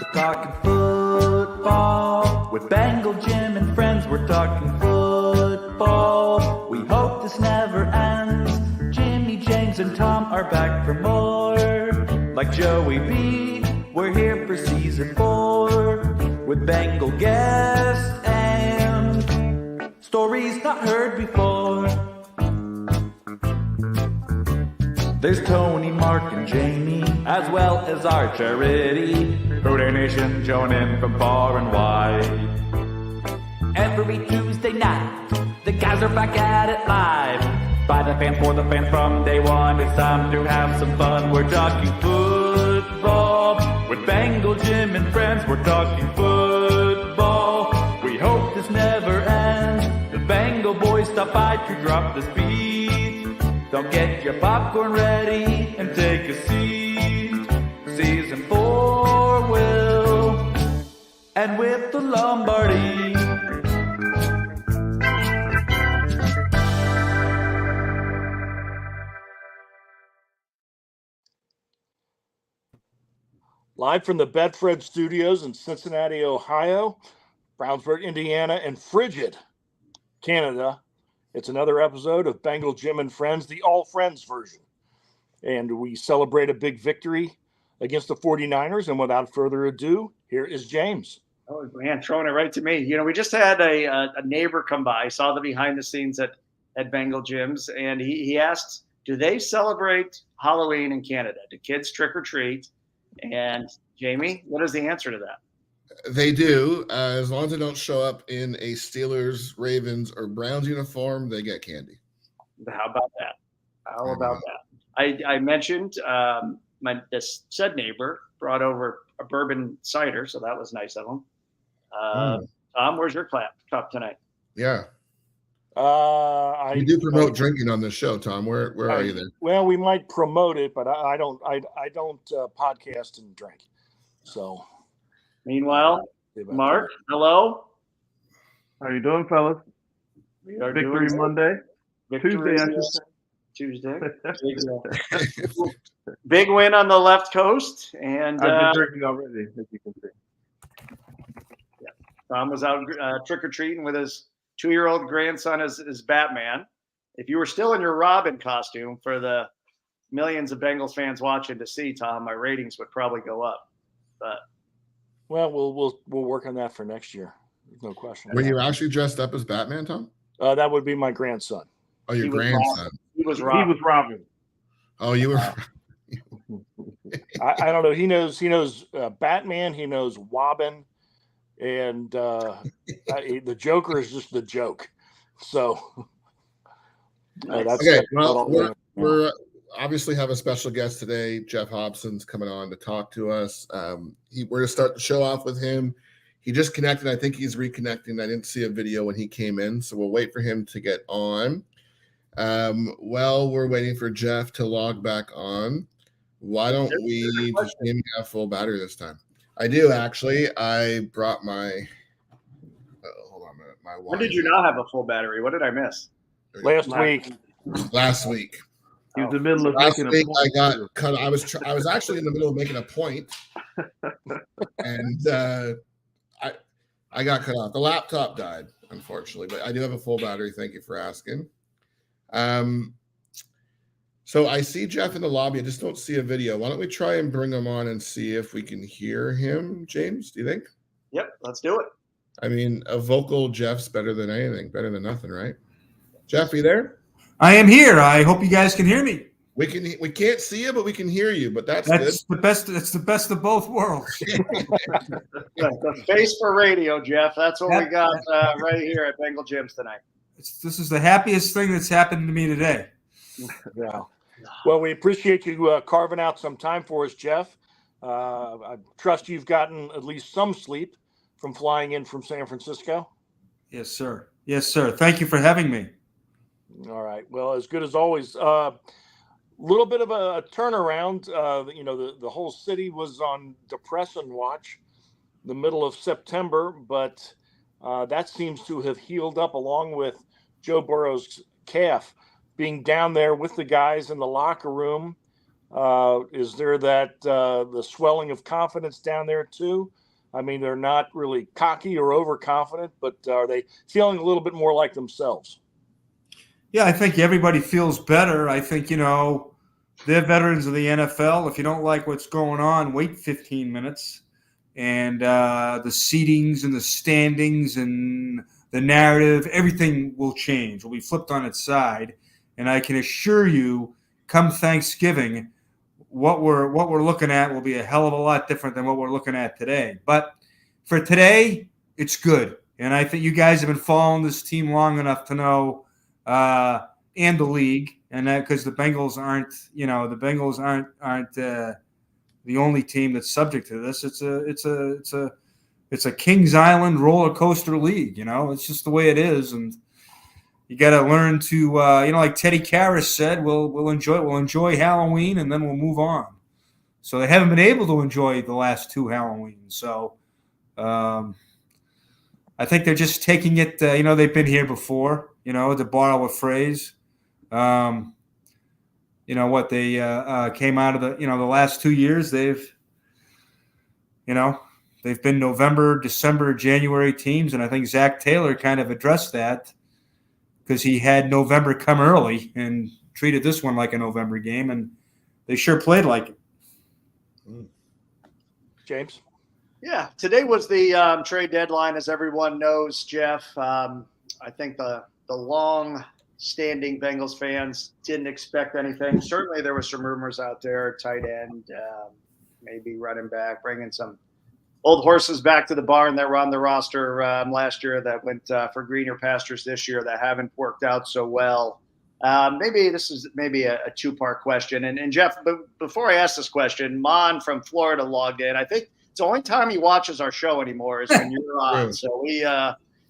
We're talking football with Bengal Jim and friends. We're talking football. We hope this never ends. Jimmy, James, and Tom are back for more. Like Joey B, we're here for season 4 with Bengal guests and stories not heard before. There's Tony, Mark, and Jamie, as well as our charity, Hooter Nation joining from far and wide. Every Tuesday night, the guys are back at it live. By the fans, for the fans, from day one, it's time to have some fun. We're talking football with Bengal Jim and friends. We're talking football. We hope this never ends. The Bengal boys stop by to drop the speed. Don't get your popcorn ready and take a seat. Season 4 will end with the Lombardi. Live from the Bedford Studios in Cincinnati, Ohio, Brownsburg, Indiana, and Frigid, Canada. It's another episode of Bengal Jim and Friends, the All Friends version. And we celebrate a big victory against the 49ers. And without further ado, here is James. Oh, man, throwing it right to me. You know, we just had a neighbor come by, saw the behind the scenes at Bengal Jim's, and he asked, do they celebrate Halloween in Canada? Do kids trick or treat? And Jamie, what is the answer to that? They do. As long as they don't show up in a Steelers, Ravens, or Browns uniform, they get candy. How about that? How about that? I mentioned this said neighbor brought over a bourbon cider, so that was nice of him. Tom, where's your cup tonight? Yeah. We do promote drinking on this show, Tom. Where are you there? Well, we might promote it, but I don't podcast and drink. So, meanwhile, Mark, hello. How you doing, fellas? We are Victory doing Monday. Tuesday, I should say. Tuesday. Big win on the left coast, and I've been drinking already, as you can see. Yeah, Tom was out trick or treating with his 2-year-old grandson as Batman. If you were still in your Robin costume for the millions of Bengals fans watching to see, Tom, my ratings would probably go up. But we'll work on that for next year. No question. Were you actually dressed up as Batman, Tom? That would be my grandson. Oh, your grandson. He was Robin. Oh, you were. I don't know. He knows Batman. He knows Wobbin, and the Joker is just the joke. So that's okay. Well, we're obviously have a special guest today. Jeff Hobson's coming on to talk to us. We're going to start the show off with him. He just connected. I think he's reconnecting. I didn't see a video when he came in, so we'll wait for him to get on. While we're waiting for Jeff to log back on, why don't we just have full battery this time? I do, actually. I brought my hold on a minute. My when did you not have a full battery? What did I miss? Last week. He was in the middle of last making week. a point. I got cut. I was actually in the middle of making a point, and I got cut off. The laptop died, unfortunately, but I do have a full battery. Thank you for asking. So I see Jeff in the lobby. I just don't see a video. Why don't we try and bring him on and see if we can hear him, James? Do you think? Yep, let's do it. I mean, a vocal Jeff's better than anything, better than nothing, right? Jeff, are you there? I am here. I hope you guys can hear me. We can't see you, but we can hear you. But that's the good. best. It's the best of both worlds. The face for radio, Jeff. That's what we got right here at Bengal Jim's tonight. This is the happiest thing that's happened to me today. Yeah. Well, we appreciate you carving out some time for us, Jeff. I trust you've gotten at least some sleep from flying in from San Francisco. Yes, sir. Yes, sir. Thank you for having me. All right. Well, as good as always. Little bit of a turnaround. The whole city was on depression watch the middle of September, but that seems to have healed up, along with Joe Burrow's calf being down there with the guys in the locker room, Is there that the swelling of confidence down there too? I mean, they're not really cocky or overconfident, but are they feeling a little bit more like themselves? Yeah, I think everybody feels better. I think, they're veterans of the NFL. If you don't like what's going on, wait 15 minutes. And the seatings and the standings and the narrative, everything will change. Will be flipped on its side. And I can assure you, come Thanksgiving, what we're looking at will be a hell of a lot different than what we're looking at today. But for today, it's good. And I think you guys have been following this team long enough to know, and the league, and that because the Bengals aren't the only team that's subject to this. It's a Kings Island roller coaster league. It's just the way it is, and you got to learn to, like Teddy Karras said, we'll enjoy Halloween, and then we'll move on. So they haven't been able to enjoy the last two Halloweens. So I think they're just taking it. They've been here before. To borrow a phrase. They came out of the last 2 years. They've been November, December, January teams, and I think Zach Taylor kind of addressed that because he had November come early and treated this one like a November game, and they sure played like it. James? Yeah, today was the trade deadline, as everyone knows, Jeff. I think the long-standing Bengals fans didn't expect anything. Certainly there were some rumors out there, tight end, maybe running back, bringing some old horses back to the barn that were on the roster last year that went for greener pastures this year that haven't worked out so well. Maybe this is a two-part question. And Jeff, before I ask this question, Mon from Florida logged in. I think it's the only time he watches our show anymore is when you're on.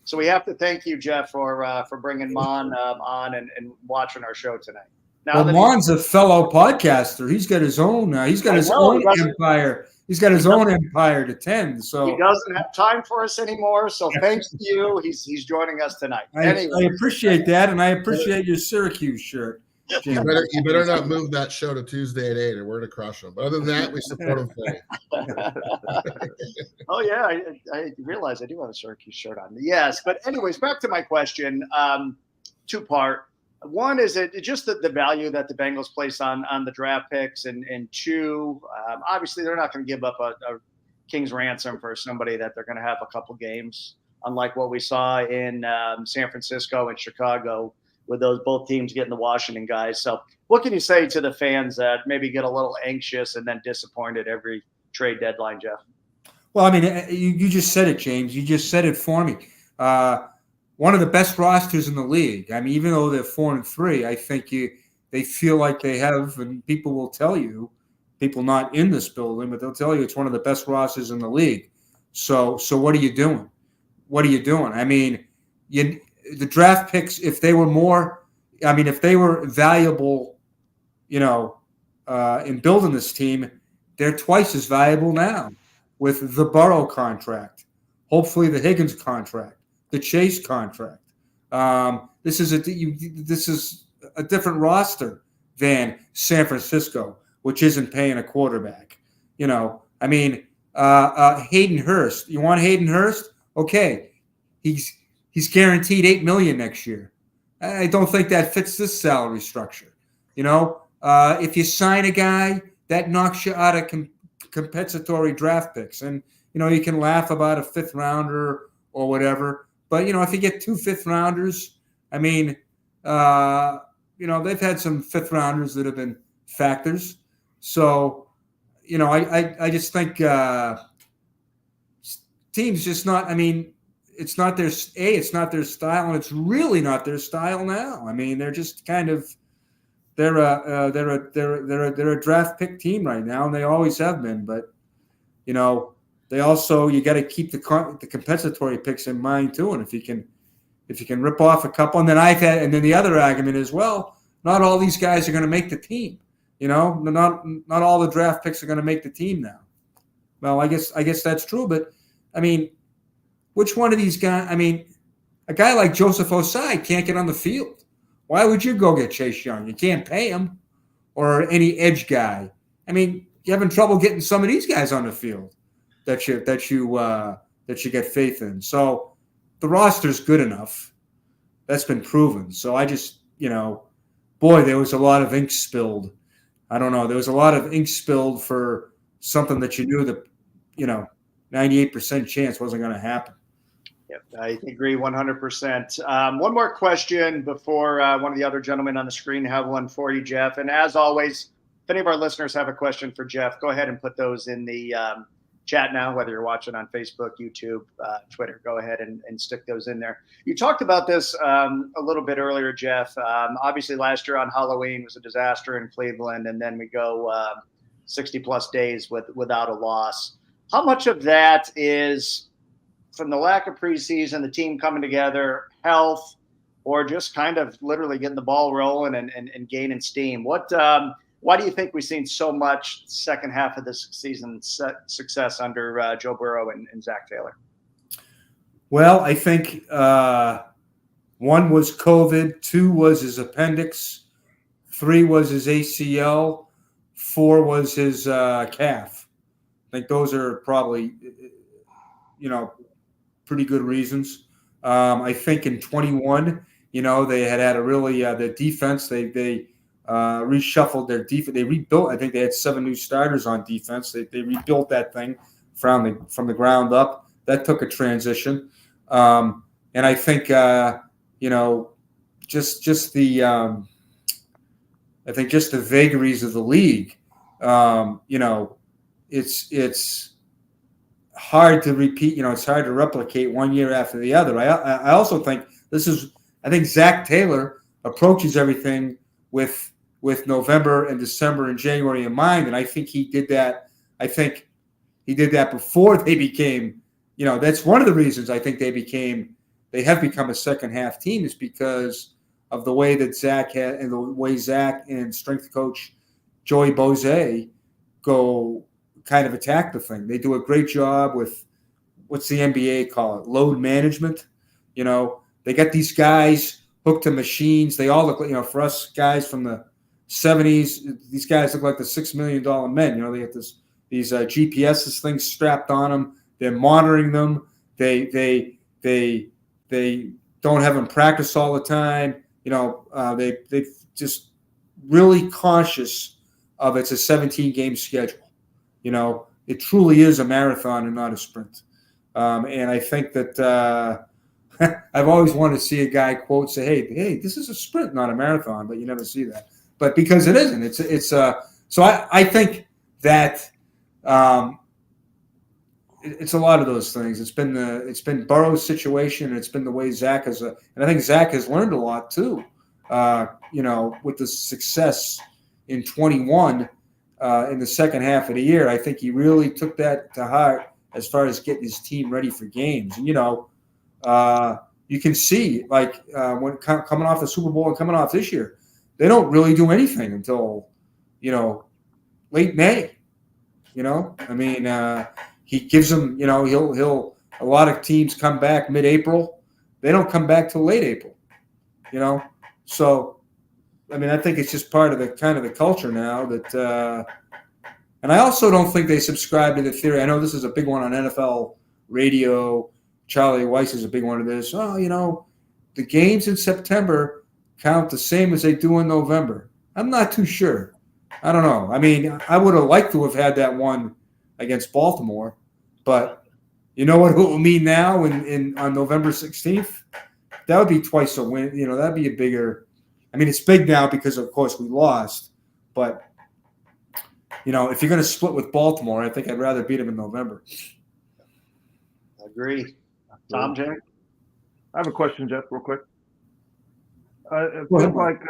So we have to thank you, Jeff, for bringing Mon on and watching our show tonight. Now, Mon's a fellow podcaster. He's got his own. He's got his own empire. He's got his own empire to tend. So he doesn't have time for us anymore. So thanks to you, he's joining us tonight. I appreciate that, and I appreciate your Syracuse shirt. You better not move that show to Tuesday at 8, or we're to crush them. But other than that, we support them fully. Oh yeah, I realize I do have a Syracuse shirt on. Yes, but anyways, back to my question. Two-part. One, is it just the value that the Bengals place on the draft picks, and two, obviously they're not going to give up a king's ransom for somebody that they're going to have a couple games, unlike what we saw in San Francisco and Chicago with those both teams getting the Washington guys. So what can you say to the fans that maybe get a little anxious and then disappointed every trade deadline, Jeff? Well, I mean, you just said it, James. You just said it for me. One of the best rosters in the league. I mean, even though they're 4-3, I think they feel like they have, and people will tell you, people not in this building, but they'll tell you it's one of the best rosters in the league. So what are you doing? What are you doing? I mean, the draft picks, if they were valuable, in building this team, they're twice as valuable now with the Burrow contract, hopefully the Higgins contract, the Chase contract. This is a different roster than San Francisco, which isn't paying a quarterback. Hayden Hurst. You want Hayden Hurst? Okay, he's guaranteed $8 million next year. I don't think that fits this salary structure. If you sign a guy, that knocks you out of compensatory draft picks, and you can laugh about a fifth rounder or whatever. But, if you get 2 fifth rounders, I mean, they've had some fifth rounders that have been factors. So, I just think teams just not, I mean, it's not their style, and it's really not their style now. I mean, they're just kind of, they're a draft pick team right now, and they always have been. But, they also, you got to keep the compensatory picks in mind too. And if you can rip off a couple, and then the other argument is, well, not all these guys are going to make the team. Not all the draft picks are going to make the team now. Well, I guess that's true. But I mean, which one of these guys? I mean, a guy like Joseph Osai can't get on the field. Why would you go get Chase Young? You can't pay him. or any edge guy. I mean, you're having trouble getting some of these guys on the field that you get faith in. So the roster's good enough. That's been proven. So I just, boy, there was a lot of ink spilled. I don't know. There was a lot of ink spilled for something that you knew that, 98% chance wasn't going to happen. Yep, I agree 100%. One more question before one of the other gentlemen on the screen have one for you, Jeff. And as always, if any of our listeners have a question for Jeff, go ahead and put those in the chat now, whether you're watching on Facebook, YouTube, Twitter. Go ahead and stick those in there. You talked about this a little bit earlier, Jeff. Obviously, last year on Halloween was a disaster in Cleveland, and then we go 60-plus days without a loss. How much of that is from the lack of preseason, the team coming together, health, or just kind of literally getting the ball rolling and gaining steam? Why do you think we've seen so much second half of this season success under Joe Burrow and Zach Taylor? Well, I think one was COVID, 2 was his appendix, 3 was his ACL, 4 was his calf. I think those are probably, pretty good reasons. I think in 21, they had a really the defense. They reshuffled their defense. They rebuilt. I think they had 7 new starters on defense. They rebuilt that thing from the ground up. That took a transition, and I think just the vagaries of the league. It's hard to repeat. It's hard to replicate one year after the other. I also think I think Zach Taylor approaches everything with November and December and January in mind, and I think he did that. I think he did that before they became. That's one of the reasons I think they have become a second half team is because of the way that Zach had and the way Zach and strength coach Joey Boze go kind of attack the thing. They do a great job with what's the NBA call it? Load management. They get these guys hooked to machines. They all look, for us guys from the 70s, these guys look like the $6 million men. They get these GPS things strapped on them. They're monitoring them. They don't have them practice all the time. They just really conscious of it's a 17-game schedule. It truly is a marathon and not a sprint. And I think that I've always wanted to see a guy quote say, "Hey, this is a sprint, not a marathon," but you never see that. But because it isn't, so I think that it's a lot of those things. It's been Burrow's situation, and it's been the way Zach and I think Zach has learned a lot too. With the success in 21. In the second half of the year, I think he really took that to heart as far as getting his team ready for games. And, you can see, when coming off the Super Bowl and coming off this year, they don't really do anything until, late May. He gives them, he'll a lot of teams come back mid-April. They don't come back till late April, So, I think it's just part of the kind of the culture now that, and I also don't think they subscribe to the theory. I know this is a big one on NFL radio. Charlie Weiss is a big one of this. The games in September count the same as they do in November. I'm not too sure. I don't know. I would have liked to have had that one against Baltimore, but you know what it will mean now on November 16th? That would be twice a win. That'd be a bigger. It's big now because, of course, we lost. But, if you're going to split with Baltimore, I think I'd rather beat them in November. Agree. Tom, Jay? I have a question, Jeff, real quick. It feels like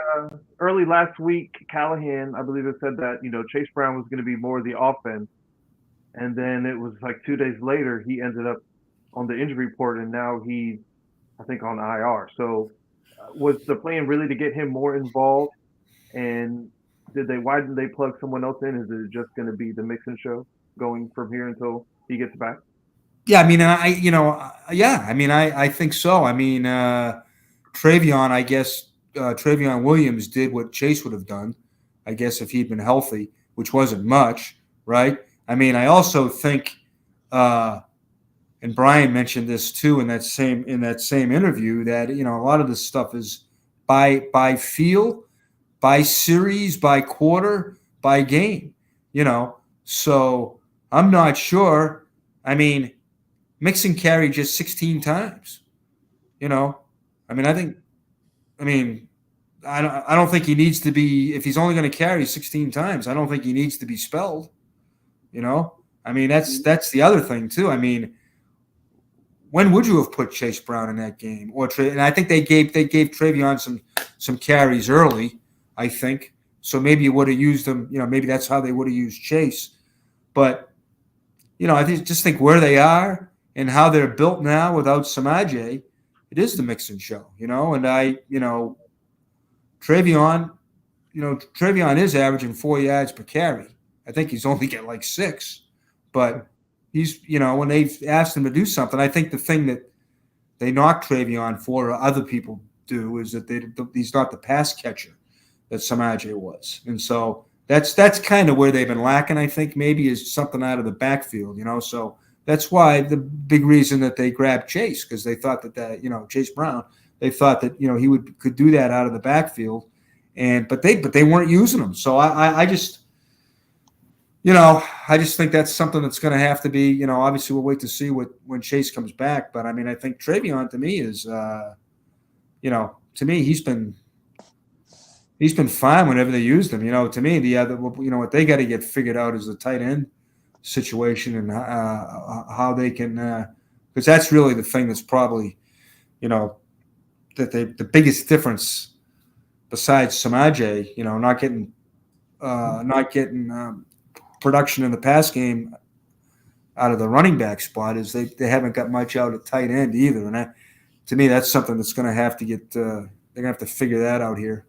early last week, Callahan, I believe it said that, Chase Brown was going to be more of the offense. And then it was like 2 days later, he ended up on the injury report, and now he's, I think, on IR. So, was the plan really to get him more involved? And why didn't they plug someone else in? Is it just going to be the Mixon show going from here until he gets back? Yeah, I think so. Travion, I guess Travion Williams did what Chase would have done. I guess, if he'd been healthy, which wasn't much, right? I mean, I also think, and Brian mentioned this too in that same interview, that a lot of this stuff is by feel, by series, by quarter, by game, So I'm not sure. I mean, Mixon carried just 16 times. I don't think he needs to be, if he's only going to carry 16 times, I don't think he needs to be spelled. That's the other thing too. I mean, when would you have put Chase Brown in that game? And I think they gave Travion some carries early, I think. So maybe you would have used him, maybe that's how they would have used Chase. But, I just think where they are and how they're built now without Samaje, it is the Mixon show, and Travion is averaging 4 yards per carry. I think he's only get like 6, but he's, when they've asked him to do something, I think the thing that they knock Travion for, or other people do, is that he's not the pass catcher that Samaje was. And so that's kind of where they've been lacking, I think, maybe, is something out of the backfield, so that's why the big reason that they grabbed Chase, because they thought that Chase Brown, they thought that, he could do that out of the backfield. But they weren't using him. So I just think that's something that's going to have to be, obviously we'll wait to see when Chase comes back. But I mean, I think Travion to me is, to me, he's been fine whenever they used him. To me, the other, what they got to get figured out is the tight end situation and how they can, because that's really the thing that's probably, that the biggest difference besides Samaje, not getting production in the pass game out of the running back spot, is they haven't got much out at tight end either. And to me, that's something that's going to have to get. They're going to have to figure that out here.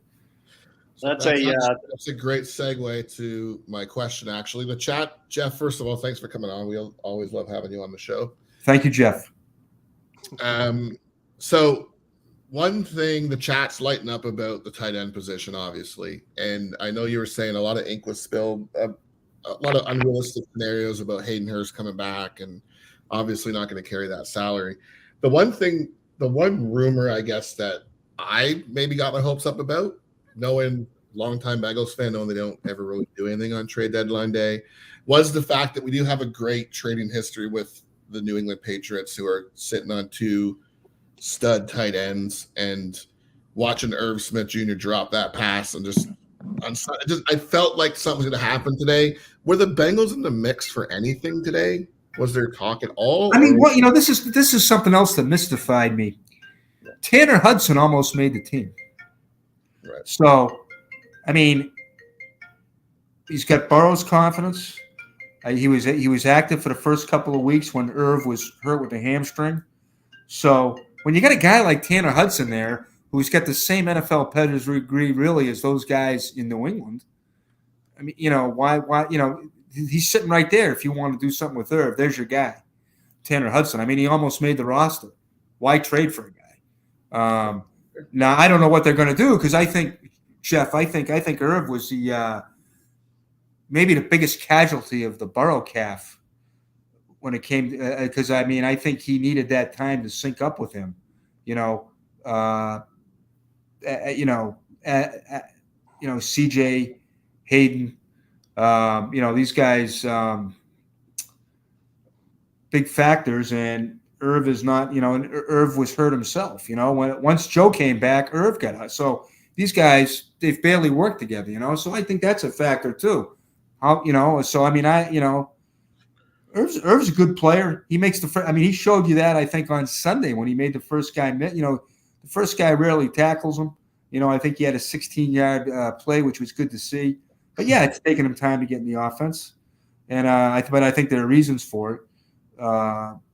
That's a great segue to my question, actually. The chat, Jeff, first of all, thanks for coming on. We always love having you on the show. Thank you, Jeff. So one thing the chat's lighting up about the tight end position, obviously, and I know you were saying a lot of ink was spilled, a lot of unrealistic scenarios about Hayden Hurst coming back and obviously not going to carry that salary. The one rumor, I guess, that I maybe got my hopes up about, knowing longtime Bengals fan, knowing they don't ever really do anything on trade deadline day, was the fact that we do have a great trading history with the New England Patriots, who are sitting on 2 stud tight ends, and watching Irv Smith Jr. drop that pass and I felt like something was going to happen today. Were the Bengals in the mix for anything today? Was there talk at all? I mean, this is something else that mystified me. Tanner Hudson almost made the team. Right. So, I mean, he's got Burrow's confidence. He was active for the first couple of weeks when Irv was hurt with a hamstring. So when you got a guy like Tanner Hudson there, who's got the same NFL pedigree really as those guys in New England, I mean, why he's sitting right there. If you want to do something with Irv, there's your guy, Tanner Hudson. I mean, he almost made the roster. Why trade for a guy? Now I don't know what they're going to do, because I think, Jeff, I think Irv was maybe the biggest casualty of the Burrow calf when it came, because I think he needed that time to sync up with him. CJ, Hayden, these guys, big factors, and Irv is not, and Irv was hurt himself, once Joe came back, Irv got out. So these guys, they've barely worked together, so I think that's a factor too. Irv's a good player. He makes he showed you that, I think, on Sunday when he made the first guy, the first guy rarely tackles him. I think he had a 16-yard play, which was good to see. But yeah, it's taken him time to get in the offense. And but I think there are reasons for it.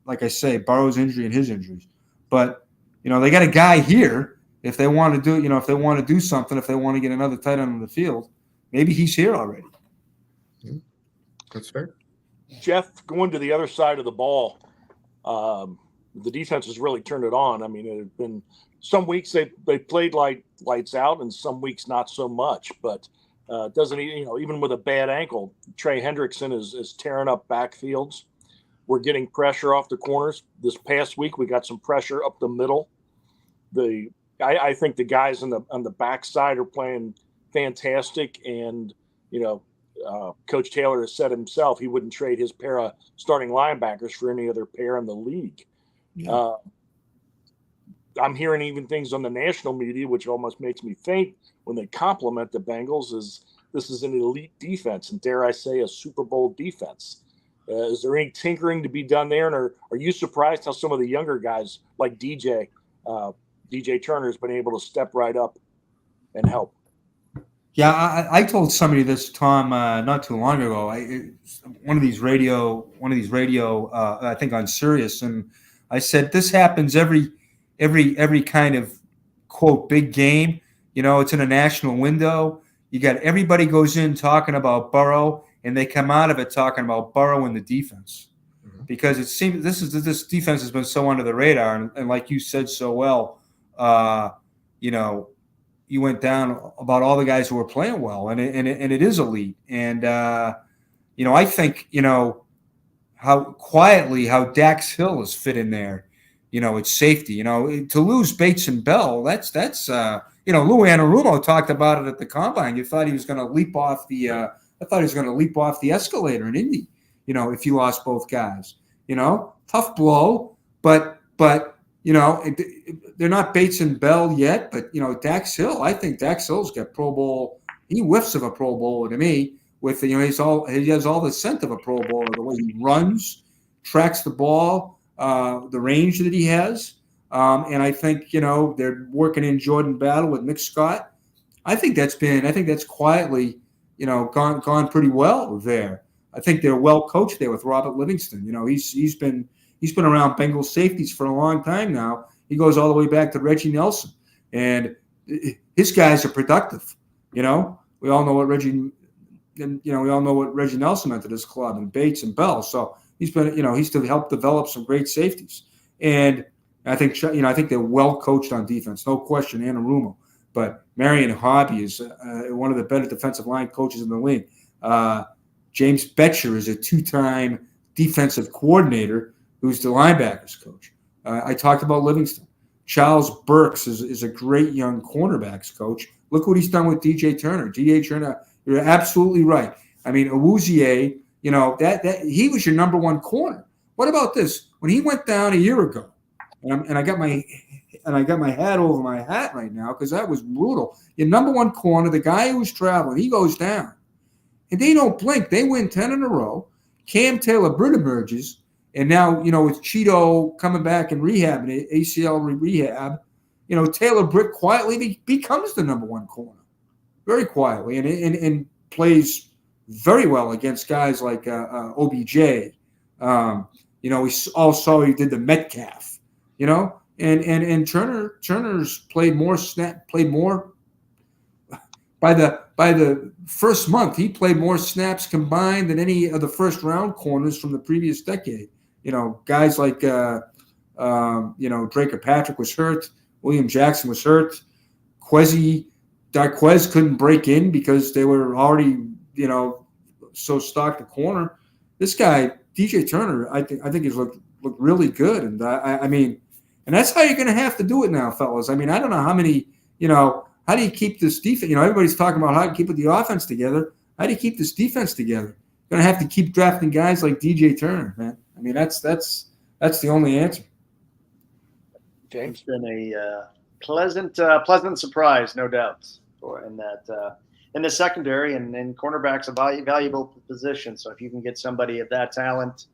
Like I say, Burrow's injury and his injuries. But, they got a guy here. If they want to do, if they want to do something, if they want to get another tight end on the field, maybe he's here already. That's fair. Jeff, going to the other side of the ball, the defense has really turned it on. I mean, it had been some weeks they played like lights out, and some weeks not so much. But Doesn't even with a bad ankle, Trey Hendrickson is tearing up backfields. We're getting pressure off the corners. This past week, we got some pressure up the middle. I think the guys on the backside are playing fantastic, and Coach Taylor has said himself he wouldn't trade his pair of starting linebackers for any other pair in the league. Yeah. I'm hearing even things on the national media, which almost makes me faint when they compliment the Bengals, is this is an elite defense, and dare I say, a Super Bowl defense. Is there any tinkering to be done there? And are you surprised how some of the younger guys like DJ Turner has been able to step right up and help? Yeah, I told somebody this, Tom, not too long ago. One of these radio, I think on Sirius, and I said this happens every kind of quote big game. It's in a national window. You got everybody goes in talking about Burrow, and they come out of it talking about Burrow and the defense, because it seems this defense has been so under the radar, and like you said so well, you went down about all the guys who were playing well, and it is elite. And I think how Dax Hill has fit in there. It's safety. To lose Bates and Bell, that's Lou Anarumo talked about it at the combine. You thought he was going to leap off the escalator in Indy. If you lost both guys, tough blow, but they're not Bates and Bell yet. But Dax Hill, I think Dax Hill's got Pro Bowl. He whiffs of a Pro Bowler to me. With he has all the scent of a Pro Bowler. The way he runs, tracks the ball, the range that he has, and I think they're working in Jordan Battle with Nick Scott. I think that's quietly gone pretty well there. I think they're well coached there with Robert Livingston. He's been around Bengals safeties for a long time now. He goes all the way back to Reggie Nelson, and his guys are productive. We all know what Reggie Nelson meant to this club, and Bates and Bell. So he's helped develop some great safeties, and I think they're well coached on defense, no question. Anarumo, but Marion Hobby is one of the better defensive line coaches in the league. James Betcher is a two-time defensive coordinator who's the linebackers coach. I talked about Livingston. Charles Burks is a great young cornerbacks coach. Look what he's done with DJ Turner. DJ Turner, you're absolutely right. I mean, Awuzie, that he was your number one corner. What about this? When he went down a year ago, and I got my hat over my hat right now because that was brutal. Your number one corner, the guy who was traveling, he goes down, and they don't blink. They win 10 in a row. Cam Taylor-Britt emerges. And now, with Cheeto coming back and rehab, and ACL rehab, Taylor-Britt quietly becomes the number one corner, very quietly, and plays very well against guys like OBJ. We all saw he did the Metcalf, and Turner's played more by the first month. He played more snaps combined than any of the first round corners from the previous decade. Guys like, Draker Patrick was hurt. William Jackson was hurt. Darquez couldn't break in because they were already, so stocked at corner. This guy, DJ Turner, I think he's looked really good. And I mean, and that's how you're going to have to do it now, fellas. I mean, I don't know how many, how do you keep this defense? Everybody's talking about how to keep the offense together. How do you keep this defense together? You're going to have to keep drafting guys like DJ Turner, man. I mean, that's the only answer. James, it's been a pleasant surprise, no doubt, in the secondary and cornerbacks a valuable position. So if you can get somebody of that talent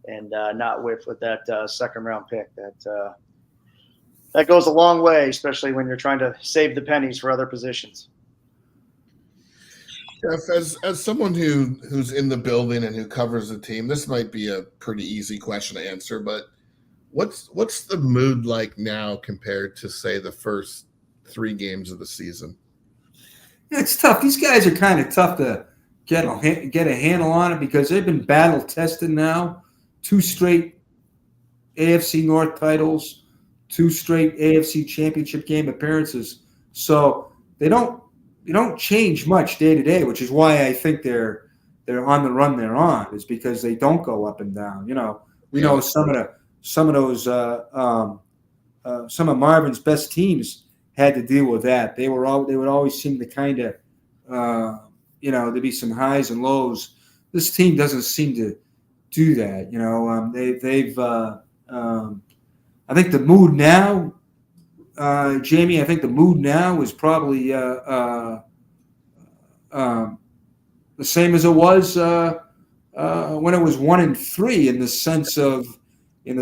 and not whiff with that second round pick, that goes a long way, especially when you're trying to save the pennies for other positions. Jeff, as someone who's in the building and who covers the team, this might be a pretty easy question to answer, but what's the mood like now compared to, say, the first 3 games of the season? It's tough. These guys are kind of tough to get a handle on it because they've been battle tested now. 2 straight AFC North titles, 2 straight AFC Championship game appearances. So they don't don't change much day to day, which is why I think they're on the run they're on, is because they don't go up and down. We know some of Marvin's best teams had to deal with that. They would always seem to kind of, there'd be some highs and lows. This team doesn't seem to do that. I think the mood now, Jamie. I think the mood now is probably the same as it was when it was 1-3, in the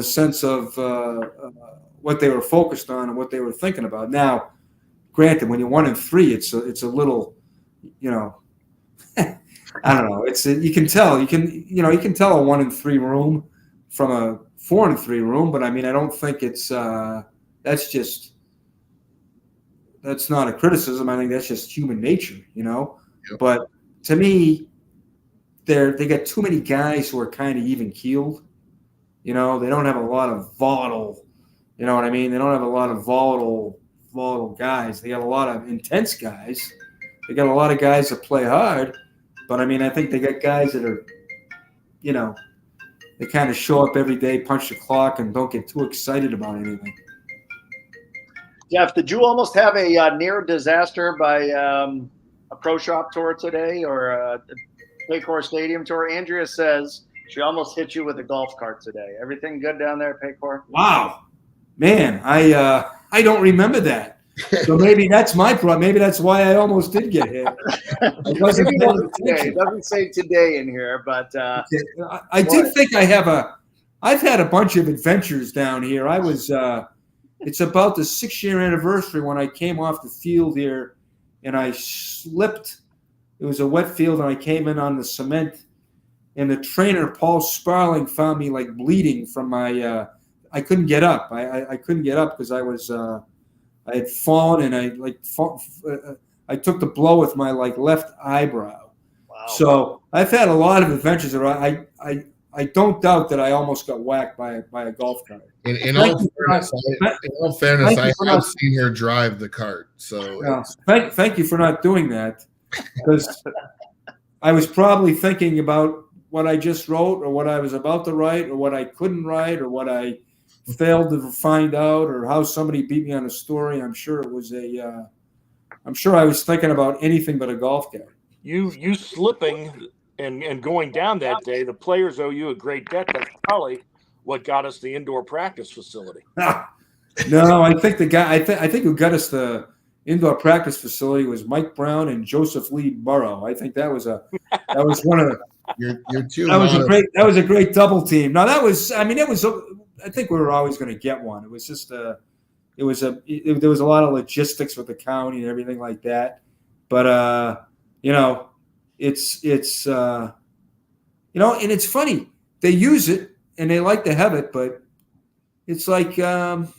sense of what they were focused on and what they were thinking about. Now, granted, when you're 1-3, it's a little, I don't know. You can tell a 1-3 room from a 4-3 room, but I mean, I don't think it's that's not a criticism. I think that's just human nature, Yep. But to me, they got too many guys who are kind of even keeled. They don't have a lot of volatile. You know what I mean? They don't have a lot of volatile guys. They got a lot of intense guys. They got a lot of guys that play hard. But I mean, I think they got guys that are, they kind of show up every day, punch the clock, and don't get too excited about anything. Jeff, did you almost have a near disaster by a pro shop tour today, or a Paycor Stadium tour? Andrea says she almost hit you with a golf cart today. Everything good down there at Paycor? Wow, man, I don't remember that. So maybe that's my problem. Maybe that's why I almost did get hit. It doesn't say today in here, but I did think I've had a bunch of adventures down here. I was it's about the 6-year anniversary when I came off the field here and I slipped. It was a wet field and I came in on the cement, and the trainer, Paul Sparling, found me like bleeding from my I couldn't get up. I couldn't get up because I had fallen, and I took the blow with my left eyebrow. Wow. So I've had a lot of adventures. I don't doubt that I almost got whacked by a golf cart. In all fairness, I have seen her drive the cart. So thank you for not doing that, because I was probably thinking about what I just wrote, or what I was about to write, or what I couldn't write, or what I failed to find out, or how somebody beat me on a story. I'm sure I was thinking about anything but a golf cart. You slipping and going down that day, the players owe you a great debt. That's probably what got us the indoor practice facility. No, I think the guy. I think who got us the indoor practice facility was Mike Brown and Joseph Lee Burrow. I think that was one of the. That was a great double team. Now that was. I mean, it was. I think we were always going to get one. It was just there was a lot of logistics with the county and everything like that. But it's and it's funny, they use it and they like to have it, but it's like that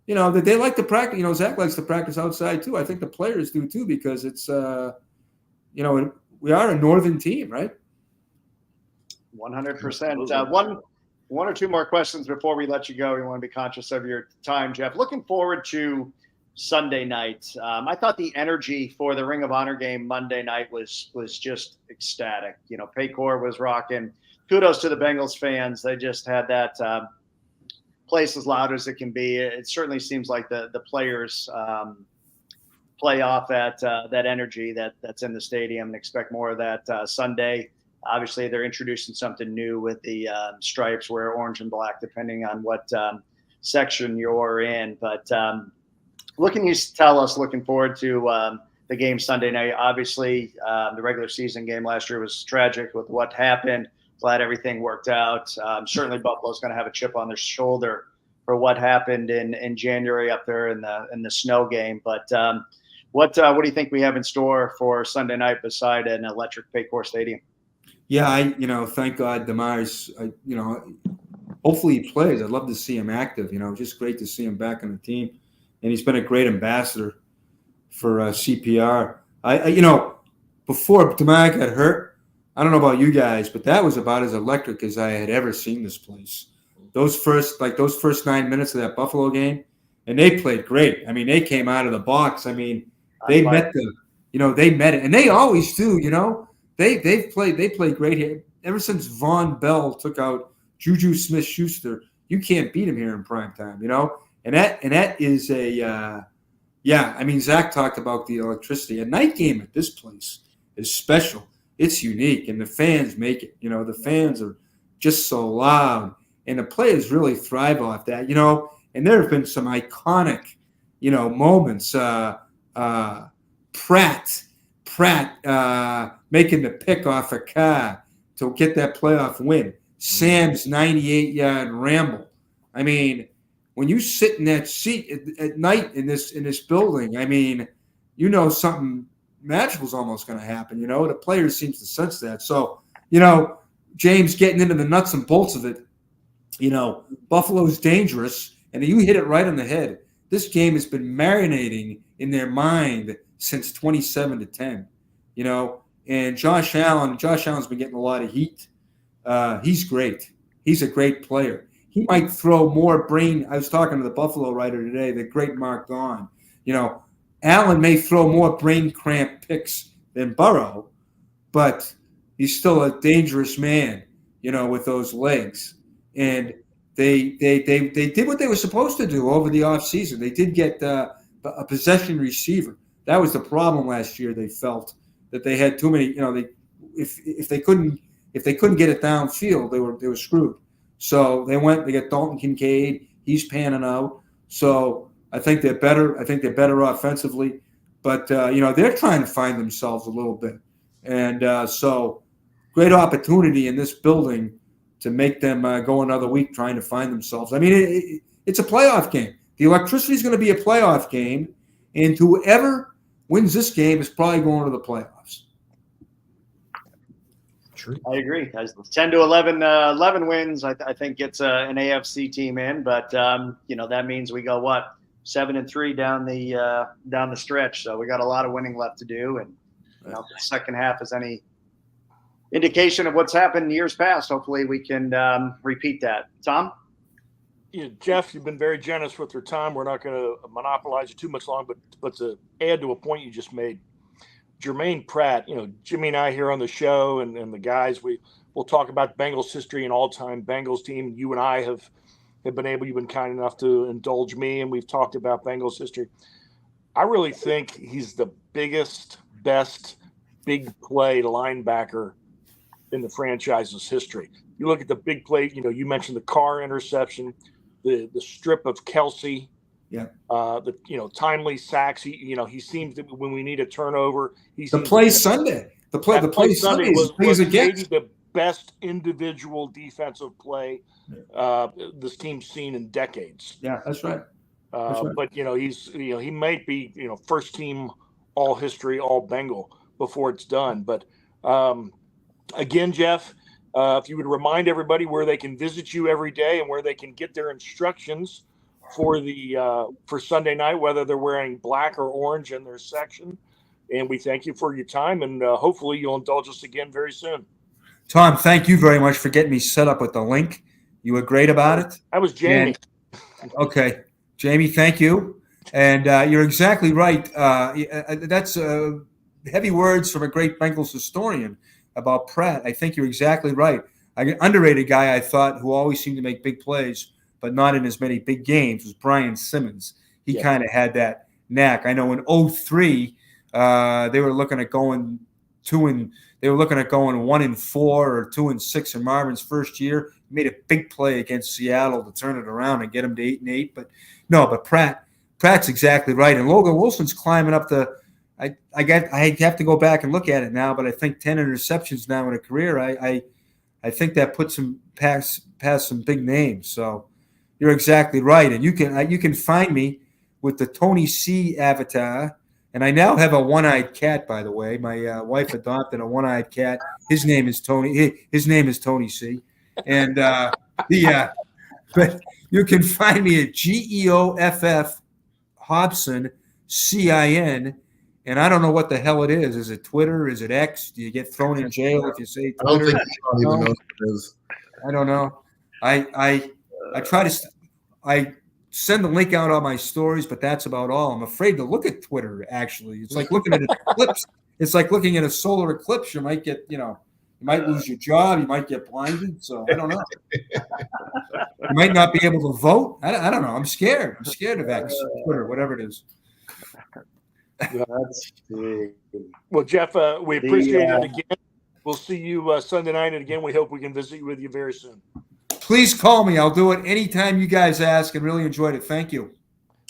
they like to practice. Zach likes to practice outside too. I think the players do too, because it's we are a northern team, right? 100%. One or two more questions before we let you go. We want to be conscious of your time, Jeff. Looking forward to Sunday night. I thought the energy for the Ring of Honor game Monday night was just ecstatic. Paycor was rocking. Kudos to the Bengals fans. They just had that place as loud as it can be. It certainly seems like the players play off that energy that's in the stadium, and expect more of that Sunday. Obviously, they're introducing something new with the stripes, where orange and black, depending on what section you're in. But what can you tell us looking forward to the game Sunday night? Obviously, the regular season game last year was tragic with what happened. Glad everything worked out. Certainly, Buffalo's going to have a chip on their shoulder for what happened in January up there in the snow game. But what do you think we have in store for Sunday night beside an electric Paycor Stadium? Yeah, thank God Demar's, hopefully he plays. I'd love to see him active, just great to see him back on the team. And he's been a great ambassador for CPR. Before Demar got hurt, I don't know about you guys, but that was about as electric as I had ever seen this place. Those first 9 minutes of that Buffalo game, and they played great. I mean, they came out of the box. I mean, they met they met it, and they always do. They play great here ever since Von Bell took out Juju Smith-Schuster. You can't beat him here in prime time, and that is a I mean, Zach talked about the electricity. A night game at this place is special. It's unique, and the fans make it. The fans are just so loud, and the players really thrive off that. And there have been some iconic, moments. Pratt making the pick off a car to get that playoff win. Sam's 98-yard ramble. I mean, when you sit in that seat at night in this building, I mean, something magical is almost going to happen. The players seems to sense that. So, James, getting into the nuts and bolts of it, Buffalo's dangerous, and you hit it right on the head. This game has been marinating in their mind since 27-10. And Josh Allen's been getting a lot of heat. He's great. He's a great player. He might throw more brain. I was talking to the Buffalo writer today, the great Mark Gaughan. Allen may throw more brain cramp picks than Burrow, but he's still a dangerous man, with those legs. And they did what they were supposed to do over the offseason. They did get a possession receiver. That was the problem last year. They felt that they had too many. If they couldn't get it downfield, they were screwed. So they got Dalton Kincaid. He's panning out. So I think they're better. I think they're better offensively. But, they're trying to find themselves a little bit. And so great opportunity in this building to make them go another week trying to find themselves. I mean, it's a playoff game. The electricity is going to be a playoff game. And whoever wins this game is probably going to the playoffs. True. I agree. 10 to 11 wins, I think gets an AFC team in, but that means we go 7-3 down the stretch. So we got a lot of winning left to do, and if the second half is any indication of what's happened in years past, hopefully we can repeat that. Tom? Yeah, Jeff, you've been very generous with your time. We're not going to monopolize you too much long, but to add to a point you just made, Jermaine Pratt, Jimmy and I here on the show and the guys, we'll talk about Bengals history and all-time Bengals team. You and I have you've been kind enough to indulge me, and we've talked about Bengals history. I really think he's the biggest, best big play linebacker in the franchise's history. You look at the big play, you mentioned the Carr interception, the strip of Kelsey. Yeah. The timely sacks. He seems to, when we need a turnover. The play Sunday Sunday was against maybe the best individual defensive play this team's seen in decades. Yeah, that's right. But he might be first team all history, all Bengal before it's done. But again, Jeff, if you would remind everybody where they can visit you every day and where they can get their instructions for Sunday night, whether they're wearing black or orange in their section. And we thank you for your time, and hopefully you'll indulge us again very soon. Tom, thank you very much for getting me set up with the link. You were great about it. That was Jamie. Okay. Jamie, thank you. And you're exactly right. That's heavy words from a great Bengals historian about Pratt. I think you're exactly right. An underrated guy, I thought, who always seemed to make big plays, but not in as many big games, was Brian Simmons. He kind of had that knack. I know in 2003, they were looking at going 1-4 or 2-6 in Marvin's first year. He made a big play against Seattle to turn it around and get him to 8-8. But Pratt's exactly right. And Logan Wilson's climbing up the. I have to go back and look at it now, but I think 10 interceptions now in a career. I think that puts him past some big names. So you're exactly right. And you can find me with the Tony C avatar. And I now have a one-eyed cat, by the way. My wife adopted a one-eyed cat. His name is Tony. His name is Tony C. And but you can find me at GEOFF Hobson CIN. And I don't know what the hell it is. Is it Twitter? Is it X? Do you get thrown in jail if you say Twitter? I don't think Sean even knows what it is. I don't know. I try to. I send the link out on my stories, but that's about all. I'm afraid to look at Twitter, actually. It's like looking at an eclipse. It's like looking at a solar eclipse. You might get, you might lose your job. You might get blinded. So I don't know. You might not be able to vote. I don't know. I'm scared. I'm scared of X, Twitter, whatever it is. That's big. Well, Jeff, we appreciate it again. We'll see you Sunday night, and again, we hope we can visit with you very soon. Please call me. I'll do it anytime you guys ask. I really enjoyed it. Thank you.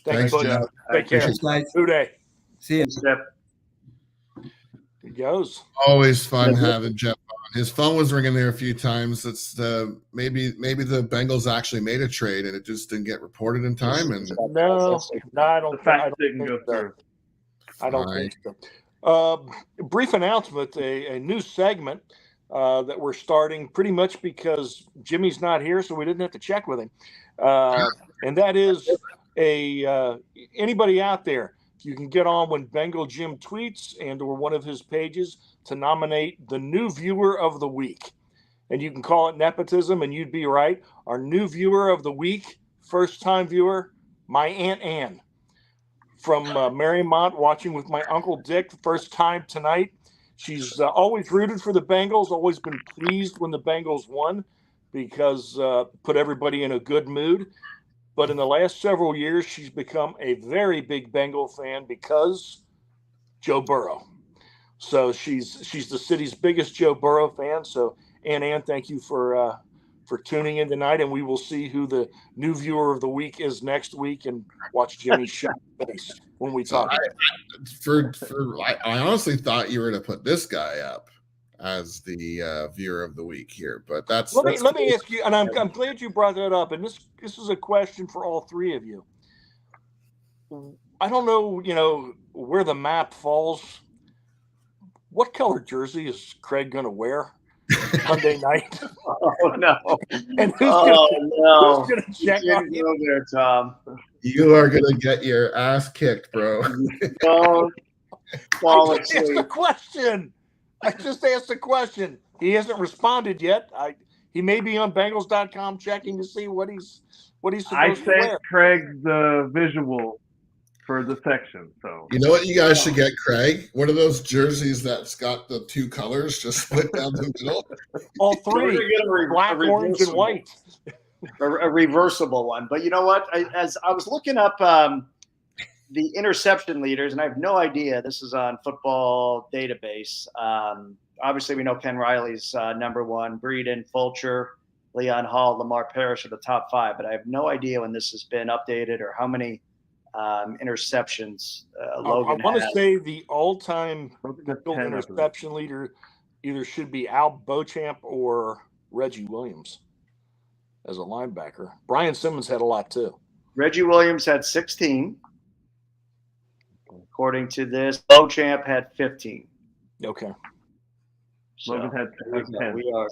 Thanks, Jeff. Take care. Thanks, guys. Good day. See you. Step. He goes. Always fun having Jeff on. His phone was ringing there a few times. It's maybe the Bengals actually made a trade and it just didn't get reported in time. And No, I don't. The fact I don't didn't think go so. through. I don't think so. Brief announcement: a new segment that we're starting, pretty much because Jimmy's not here, so we didn't have to check with him. And that is anybody out there. You can get on when Bengal Jim tweets and or one of his pages to nominate the new viewer of the week. And you can call it nepotism, and you'd be right. Our new viewer of the week, first-time viewer, my Aunt Ann from Marymount, watching with my Uncle Dick, first time tonight. She's always rooted for the Bengals, always been pleased when the Bengals won because put everybody in a good mood. But in the last several years, she's become a very big Bengal fan because Joe Burrow. So she's the city's biggest Joe Burrow fan. So Ann, thank you for tuning in tonight, and we will see who the new viewer of the week is next week, and watch Jimmy's shot face when we talk. I honestly thought you were going to put this guy up as the viewer of the week here, but let me ask you, and I'm glad you brought that up. And this is a question for all three of you. I don't know, where the map falls. What color jersey is Craig going to wear Monday night? Oh no! And who's going to check on you? There, Tom. You are going to get your ass kicked, bro. Don't fall I just asked asleep. a question. I just asked a question. He hasn't responded yet. He may be on Bengals.com checking to see what he's I supposed to wear. sent Craig the visual for the section. So You know what you guys should get, Craig? One of those jerseys that's got the two colors just split down the middle. All We're three, gonna get a black, orange, and white. a reversible one. But you know what? As I was looking up the interception leaders, and I have no idea. This is on Football Database. Obviously, we know Ken Riley's number one. Breeden, Fulcher, Leon Hall, Lamar Parrish are the top five. But I have no idea when this has been updated or how many interceptions Logan I want to has. say the all-time that's 10, interception leader either should be Al Beauchamp or Reggie Williams as a linebacker. Brian Simmons had a lot too. Reggie Williams had 16. According to this, Beauchamp had 15. Okay. So Logan had there we go. 10. We are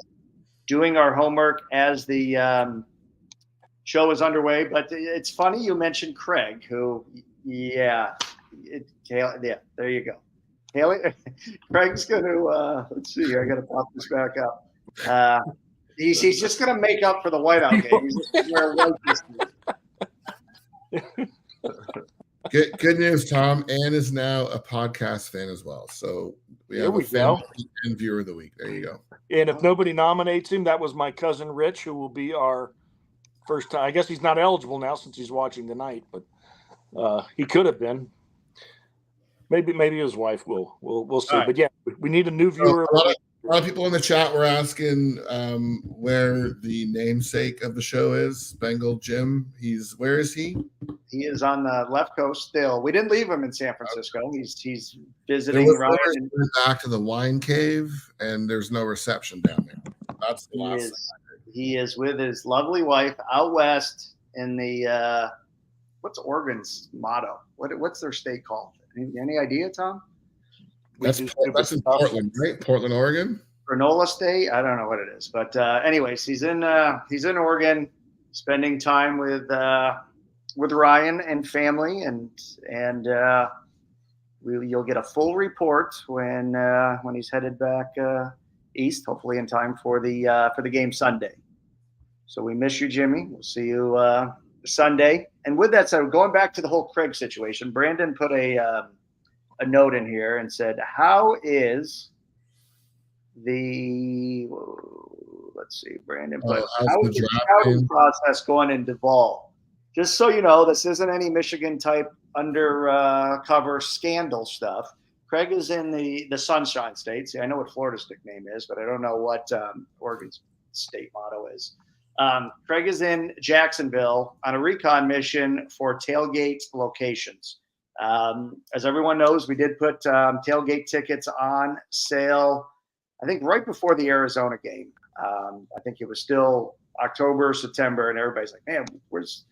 doing our homework as the show is underway. But it's funny you mentioned Craig, who, there you go. Haley, Craig's going to, let's see here. I got to pop this back up. He's just going to make up for the whiteout game. He's just going to wear white this year. Good news, Tom. Ann is now a podcast fan as well. So we have a fan and viewer of the week. There you go. And if nobody nominates him, that was my cousin Rich, who will be our first time. I guess he's not eligible now since he's watching tonight, but he could have been. Maybe his wife will. We'll see. Right. But yeah, we need a new viewer. A lot of people in the chat were asking where the namesake of the show is. Bengal Jim. Where is he? He is on the left coast still. We didn't leave him in San Francisco. He's visiting Ryan. Back to the wine cave, and there's no reception down there. That's the last thing I heard. He is with his lovely wife out west in the what's Oregon's motto? What's their state called? Any idea, Tom? That's in Portland, right? Portland, Oregon. Granola State. I don't know what it is, but anyways, he's in Oregon, spending time with Ryan and family, and you'll get a full report when he's headed back east, hopefully in time for the game Sunday. So we miss you, Jimmy. We'll see you Sunday. And with that said, going back to the whole Craig situation, Brandon put a note in here and said, "How is the let's see, Brandon put how is the scouting process going in Duval? Just so you know, this isn't any Michigan type undercover scandal stuff. Craig is in the Sunshine State. See, I know what Florida's nickname is, but I don't know what Oregon's state motto is. Craig is in Jacksonville on a recon mission for tailgate locations. As everyone knows, we did put tailgate tickets on sale, I think right before the Arizona game. I think it was still October, September, and everybody's like, man, where's,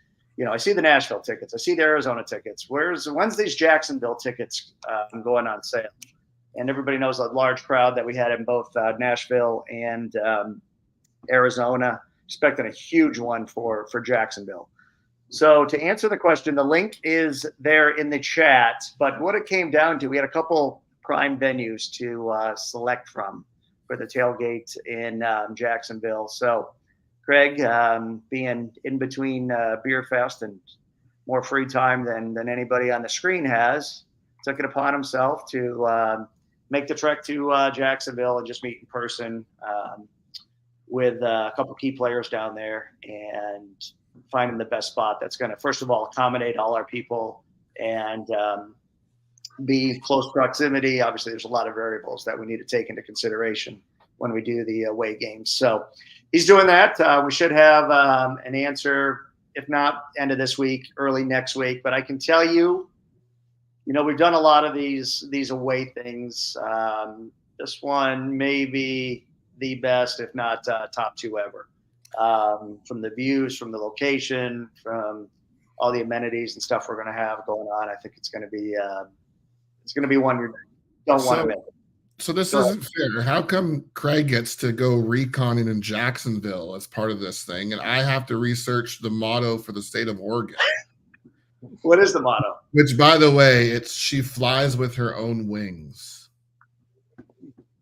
I see the Nashville tickets. I see the Arizona tickets. When's these Jacksonville tickets going on sale? And everybody knows a large crowd that we had in both Nashville and Arizona. Expecting a huge one for Jacksonville. So to answer the question, the link is there in the chat. But what it came down to, we had a couple prime venues to select from for the tailgate in Jacksonville. So Craig, being in between Beer Fest and more free time than anybody on the screen has, took it upon himself to make the trek to Jacksonville and just meet in person with a couple key players down there and finding the best spot that's going to, first of all, accommodate all our people and be close proximity. Obviously, there's a lot of variables that we need to take into consideration when we do the away games. So he's doing that. We should have an answer, if not end of this week, early next week. But I can tell you, we've done a lot of these away things. This one may be the best, if not top two ever. From the views, from the location, from all the amenities and stuff we're going to have going on, I think it's going to be one you don't want to miss. So this isn't fair. How come Craig gets to go reconning in Jacksonville as part of this thing, and I have to research the motto for the state of Oregon? What is the motto? Which, by the way, it's "She flies with her own wings."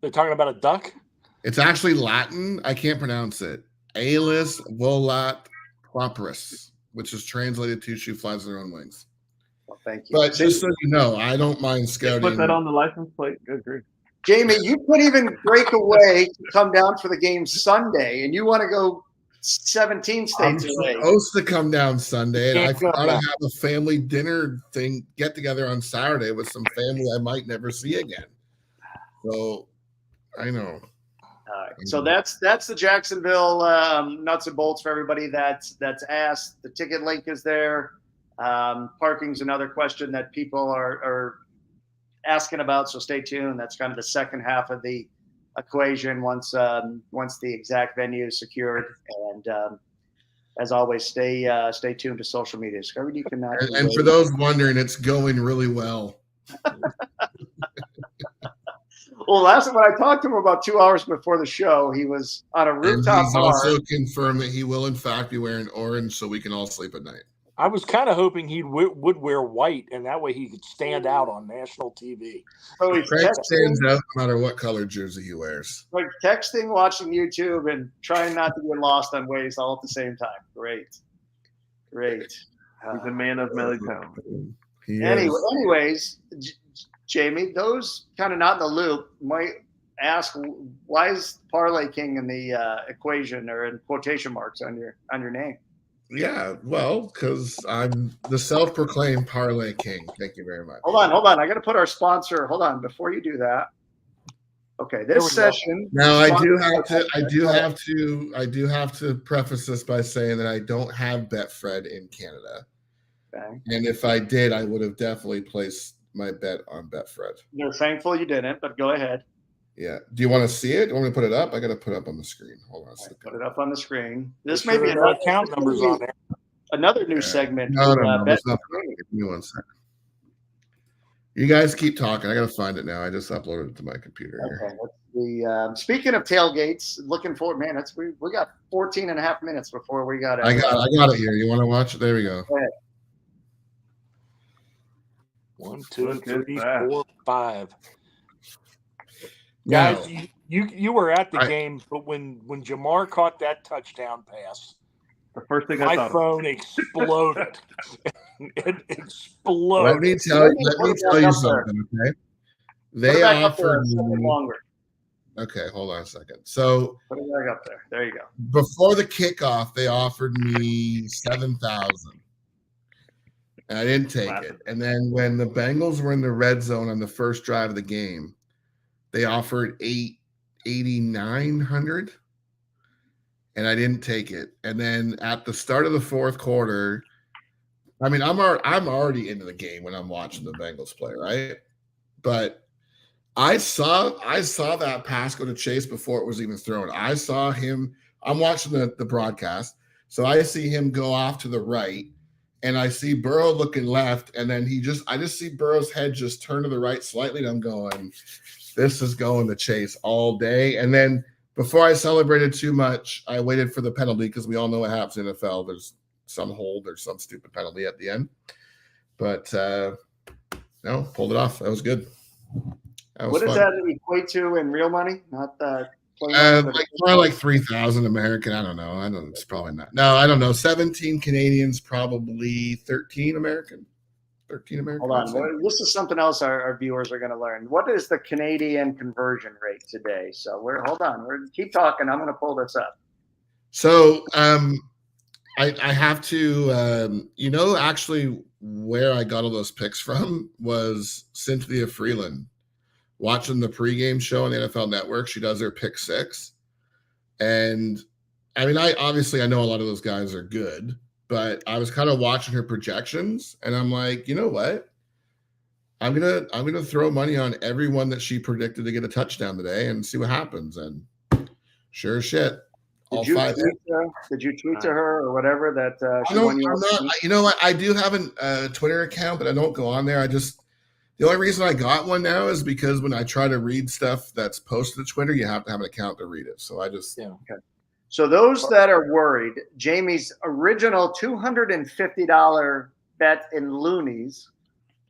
They're talking about a duck? It's actually Latin. I can't pronounce it. Alis volat properis, which is translated to "She flies with her own wings." Well, thank you. But just so you know, I don't mind scouting. Put that on the license plate. Agree. Jamie, you could even break away to come down for the game Sunday, and you want to go 17 states away. I'm supposed to come down Sunday, and I thought I'd have a family dinner thing, get together on Saturday with some family I might never see again. So I know. All right. So that's the Jacksonville nuts and bolts for everybody that's asked. The ticket link is there. Parking's another question that people are asking about, so stay tuned. That's kind of the second half of the equation once the exact venue is secured. And as always, stay tuned to social media. Discovery, you cannot. And for those wondering, it's going really well. Well, last time when I talked to him about 2 hours before the show, he was on a rooftop and he's bar. also confirmed that he will, in fact, be wearing orange so we can all sleep at night. I was kind of hoping he would wear white, and that way he could stand out on national TV. So he's Craig stands out no matter what color jersey he wears. Like texting, watching YouTube, and trying not to get lost on Waze all at the same time. Great. He's a man of many talents. Anyways, Jamie, those kind of not in the loop might ask, why is Parlay King in the equation or in quotation marks on your name? Yeah, well, because I'm the self-proclaimed Parlay King. Thank you very much. Hold on. I got to put our sponsor. Hold on, before you do that. Okay, this session. Now I do have to preface this by saying that I don't have Betfred in Canada. Okay. And if I did, I would have definitely placed my bet on Betfred. You're thankful you didn't, but go ahead. Yeah. Do you want to see it? Do you want me to put it up? I got to put it up on the screen. Hold on a second. Put it up on the screen. This Make may sure be there are account numbers on there. Another new segment. No, there's nothing. Give me 1 second. You guys keep talking. I got to find it now. I just uploaded it to my computer here. Okay. Speaking of tailgates, looking forward, man. We got 14 and a half minutes before we got it. I got it here. You want to watch it? There we go. Go ahead. 1, 2, 3, 4, 5. Now, Guys, you were at the game, but when Jamar caught that touchdown pass, The first thing I My thought of. phone exploded. It exploded. Let me tell you something, okay? They offered me. longer. Okay, hold on a second. So Put it back up there. There you go. before the kickoff, they offered me 7,000. And I didn't take it. And then when the Bengals were in the red zone on the first drive of the game, they offered 8,900, and I didn't take it. And then at the start of the fourth quarter, I mean, I'm already into the game when I'm watching the Bengals play, right? But I saw that pass go to Chase before it was even thrown. I saw him. I'm watching the broadcast, so I see him go off to the right. And I see Burrow looking left, and then I just see Burrow's head just turn to the right slightly, and I'm going, this is going to Chase all day. And then before I celebrated too much, I waited for the penalty because we all know what happens in the NFL. There's some hold or some stupid penalty at the end. But no, pulled it off. That was good. What does that equate to in real money? Not that. Like 3,000 American. I don't know. It's probably not. No, I don't know. 17 Canadians, probably 13 American. 13 American. Hold on. This is something else our viewers are going to learn. What is the Canadian conversion rate today? So hold on. Keep talking. I'm going to pull this up. So I have to, actually where I got all those picks from was Cynthia Freeland. Watching the pregame show on the NFL Network, she does her pick six. And I mean, I know a lot of those guys are good, but I was kind of watching her projections and I'm like, you know what? I'm gonna throw money on everyone that she predicted to get a touchdown today and see what happens. And sure as shit. Did you tweet to her or whatever that she won you? You know what? I do have a Twitter account, but I don't go on there. The only reason I got one now is because when I try to read stuff that's posted to Twitter, you have to have an account to read it. So I just Okay. So those that are worried, Jamie's original $250 bet in loonies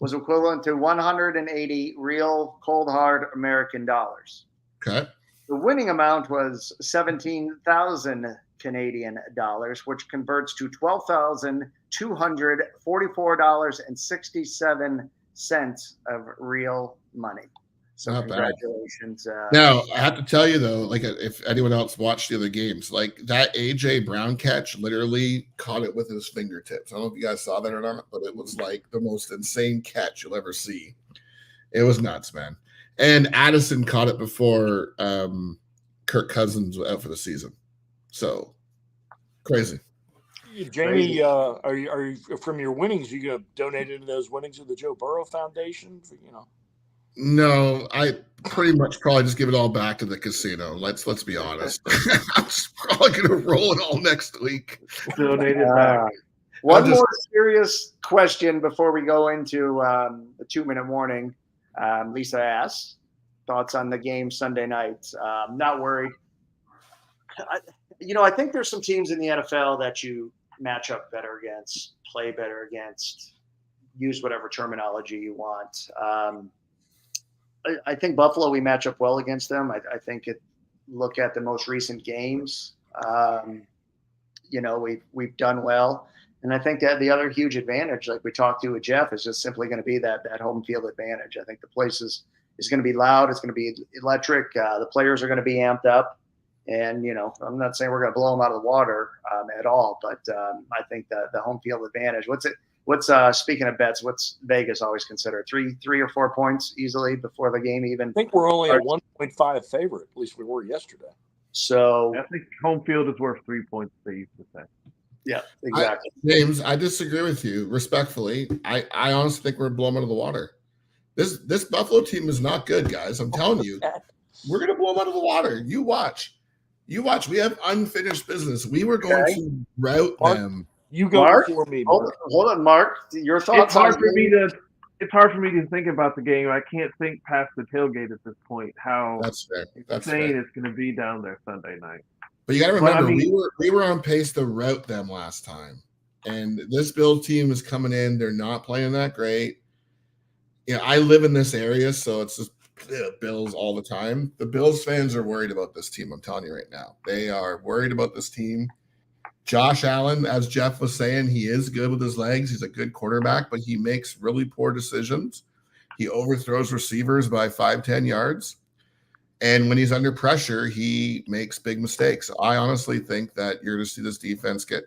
was equivalent to 180 real cold hard American dollars. Okay. The winning amount was 17,000 Canadian dollars, which converts to $12,244.67 of real money. So not congratulations. Now I have to tell you though, like if anyone else watched the other games, like that AJ Brown catch literally caught it with his fingertips. I don't know if you guys saw that or not, but it was like the most insane catch you'll ever see. It was nuts, man. And Addison caught it before Kirk Cousins was out for the season. So crazy. Jamie, are you from your winnings? You gonna donate into those winnings of the Joe Burrow Foundation? No, I pretty much probably just give it all back to the casino. Let's be honest. I'm just probably gonna roll it all next week. Donate it back. One more serious question before we go into the 2-minute warning. Lisa asks, thoughts on the game Sunday night? Not worried. I think there's some teams in the NFL that you match up better against, play better against, use whatever terminology you want. I think Buffalo, we match up well against them. I think look at the most recent games. We've done well. And I think that the other huge advantage, like we talked to with Jeff, is just simply going to be that home field advantage. I think the place is going to be loud. It's going to be electric. The players are going to be amped up. And, I'm not saying we're going to blow them out of the water at all, but I think the home field advantage, speaking of bets, what's Vegas always consider? 3 or 4 points easily before the game even? I think we're only a 1.5 favorite. At least we were yesterday. So I think home field is worth 3 points, they used to say. Yeah, exactly. James, I disagree with you respectfully. I honestly think we're blowing out of the water. This Buffalo team is not good, guys. I'm telling you. We're going to blow them out of the water. You watch. We have unfinished business. We were going to rout them. You go Mark, before me. Hold on, Mark. Your thoughts? It's hard for me to think about the game. I can't think past the tailgate at this point. How that's fair. Insane it's going to be down there Sunday night. But you got to remember, we were on pace to rout them last time, and this Bills team is coming in. They're not playing that great. I live in this area, so it's just Bills all the time. The Bills fans are worried about this team. I'm telling you right now, they are worried about this team. Josh Allen, as Jeff was saying, he is good with his legs. He's a good quarterback, but he makes really poor decisions. He overthrows receivers by 5-10 yards. And when he's under pressure, he makes big mistakes. I honestly think that you're going to see this defense get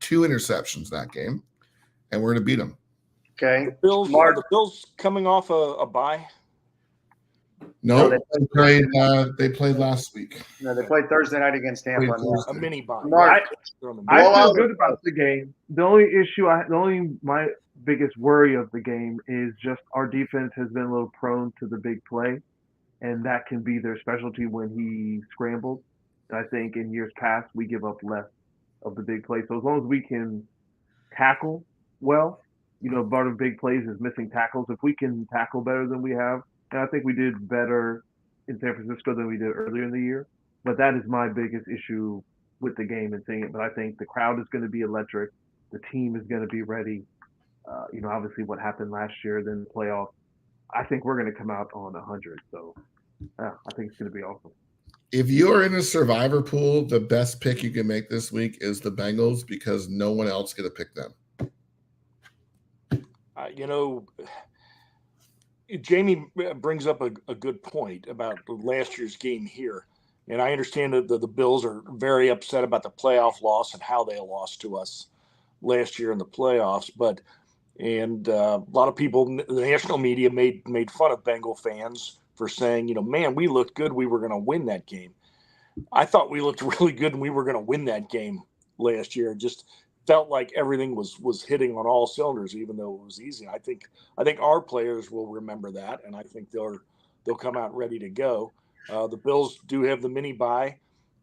2 interceptions that game, and we're going to beat them. Okay. Are the Bills coming off a bye? No, they played last week. No, they played Thursday night against Tampa. A mini bye. Mark, I feel good about the game. The only my biggest worry of the game is just our defense has been a little prone to the big play, and that can be their specialty when he scrambles. I think in years past we give up less of the big play. So as long as we can tackle well, part of big plays is missing tackles. If we can tackle better than we have, and I think we did better in San Francisco than we did earlier in the year. But that is my biggest issue with the game and seeing it. But I think the crowd is going to be electric. The team is going to be ready. Obviously what happened last year, then the playoffs. I think we're going to come out on 100. So, I think it's going to be awesome. If you are in a survivor pool, the best pick you can make this week is the Bengals because no one else going to pick them. Jamie brings up a good point about last year's game here. And I understand that the Bills are very upset about the playoff loss and how they lost to us last year in the playoffs. And a lot of people, the national media made fun of Bengal fans for saying, man, we looked good. We were going to win that game. I thought we looked really good and we were going to win that game last year. Just felt like everything was hitting on all cylinders, even though it was easy. I think our players will remember that, and I think they'll come out ready to go. The Bills do have the mini bye,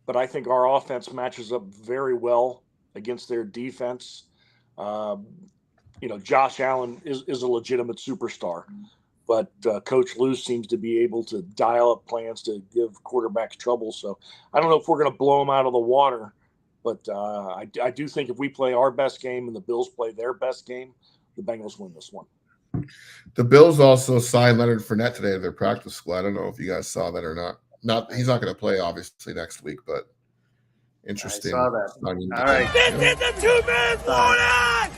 but I think our offense matches up very well against their defense. Josh Allen is a legitimate superstar, but Coach Lou seems to be able to dial up plans to give quarterbacks trouble. So I don't know if we're going to blow them out of the water, but I do think if we play our best game and the Bills play their best game, the Bengals win this one. The Bills also signed Leonard Fournette today to their practice squad. I don't know if you guys saw that or not. He's not going to play, obviously, next week, but interesting. I saw that. All right. This is a two-man throwdown!